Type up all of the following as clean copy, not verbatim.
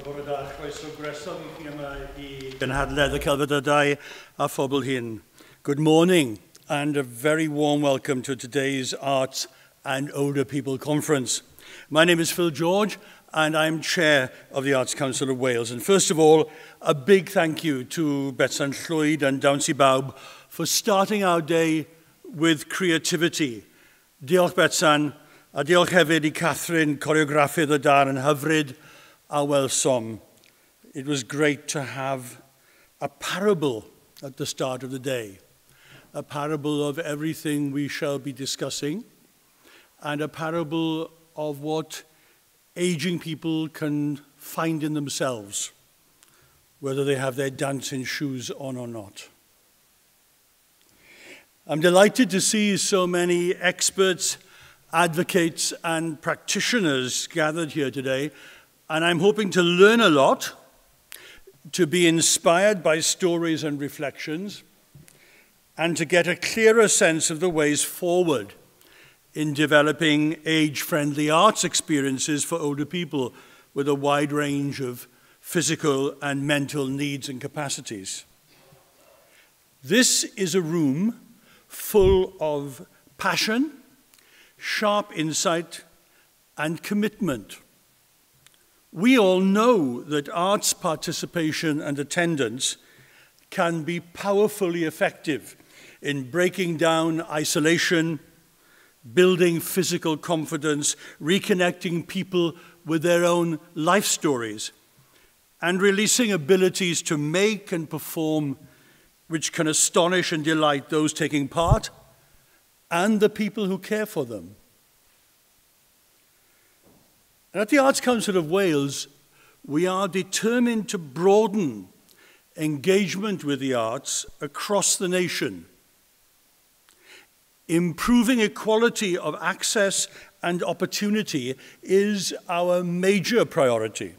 Bore da, chroeso gresol i chi yma I Cynhadledd Celfyddydau a Phobl Hŷn. Good morning and a very warm welcome to today's Arts and Older People Conference. My name is Phil George and I'm Chair of the Arts Council of Wales. And first of all, a big thank you to Betsan Llwyd and Dawnsy Bawb for starting our day with creativity. Diolch Betsan, a diolch hefyd I Catherine, coreograffydd y dar yn hyfryd a welsom. It was great to have a parable at the start of the day, a parable of everything we shall be discussing, and a parable of what aging people can find in themselves, whether they have their dancing shoes on or not. I'm delighted to see so many experts, advocates, and practitioners gathered here today, and I'm hoping to learn a lot, to be inspired by stories and reflections, and to get a clearer sense of the ways forward in developing age-friendly arts experiences for older people with a wide range of physical and mental needs and capacities. This is a room full of passion, sharp insight, and commitment. We all know that arts participation and attendance can be powerfully effective in breaking down isolation, building physical confidence, reconnecting people with their own life stories, and releasing abilities to make and perform which can astonish and delight those taking part and the people who care for them. And at the Arts Council of Wales, we are determined to broaden engagement with the arts across the nation. Improving equality of access and opportunity is our major priority.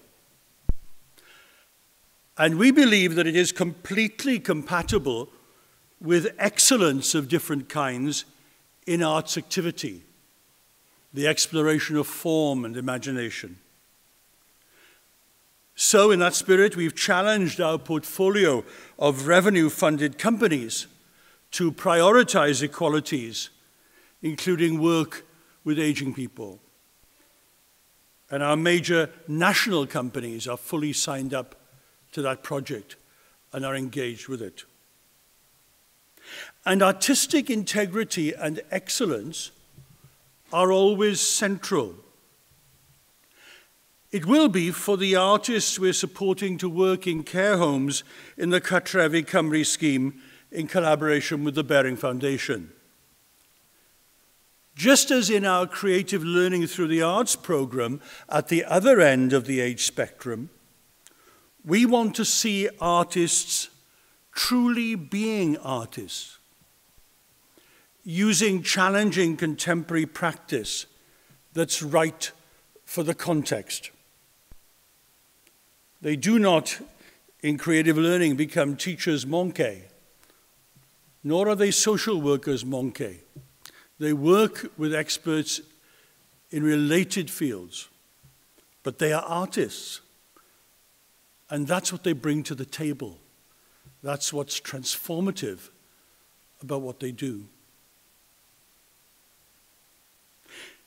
And we believe that it is completely compatible with excellence of different kinds in arts activity, the exploration of form and imagination. So in that spirit, we've challenged our portfolio of revenue-funded companies to prioritize equalities, including work with aging people. And our major national companies are fully signed up to that project and are engaged with it. And artistic integrity and excellence are always central. It will be for the artists we're supporting to work in care homes in the Ddeddf Cymru scheme in collaboration with the Baring Foundation. Just as in our creative learning through the arts program at the other end of the age spectrum, we want to see artists truly being artists, using challenging contemporary practice that's right for the context. They do not, in creative learning, become teachers monkey, nor are they social workers monkey. They work with experts in related fields, but they are artists. And that's what they bring to the table. That's what's transformative about what they do.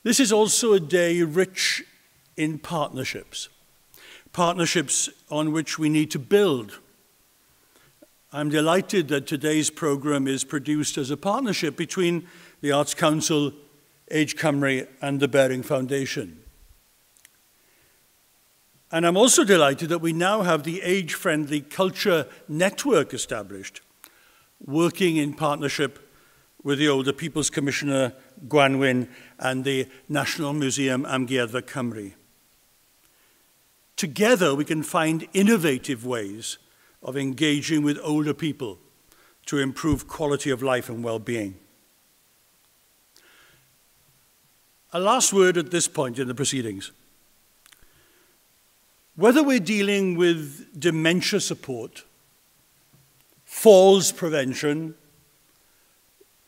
This is also a day rich in partnerships, partnerships on which we need to build. I'm delighted that today's program is produced as a partnership between the Arts Council, Age Cymru, and the Baring Foundation. And I'm also delighted that we now have the age-friendly culture network established, working in partnership with the Older People's Commissioner, Gwanwyn, and the National Museum am Gwyddfa Cymru. Together, we can find innovative ways of engaging with older people to improve quality of life and well-being. A last word at this point in the proceedings. Whether we're dealing with dementia support, falls prevention,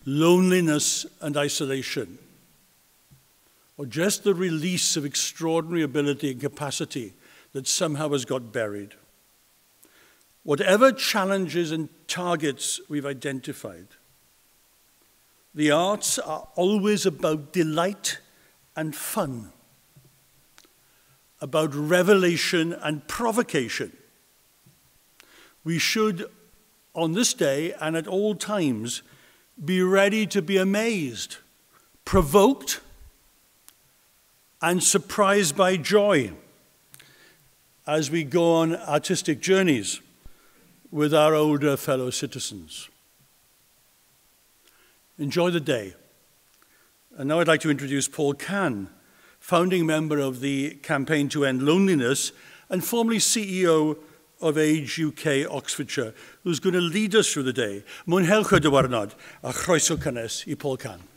loneliness and isolation, or just the release of extraordinary ability and capacity that somehow has got buried. Whatever challenges and targets we've identified, the arts are always about delight and fun, about revelation and provocation. We should, on this day and at all times, be ready to be amazed, provoked, and surprised by joy as we go on artistic journeys with our older fellow citizens. Enjoy the day. And now I'd like to introduce Paul Can, founding member of the Campaign to End Loneliness and formerly CEO of Age UK Oxfordshire, who's going to lead us through the day. Mwynhewch y diwrnod a chroeso cynnes I Paul Can.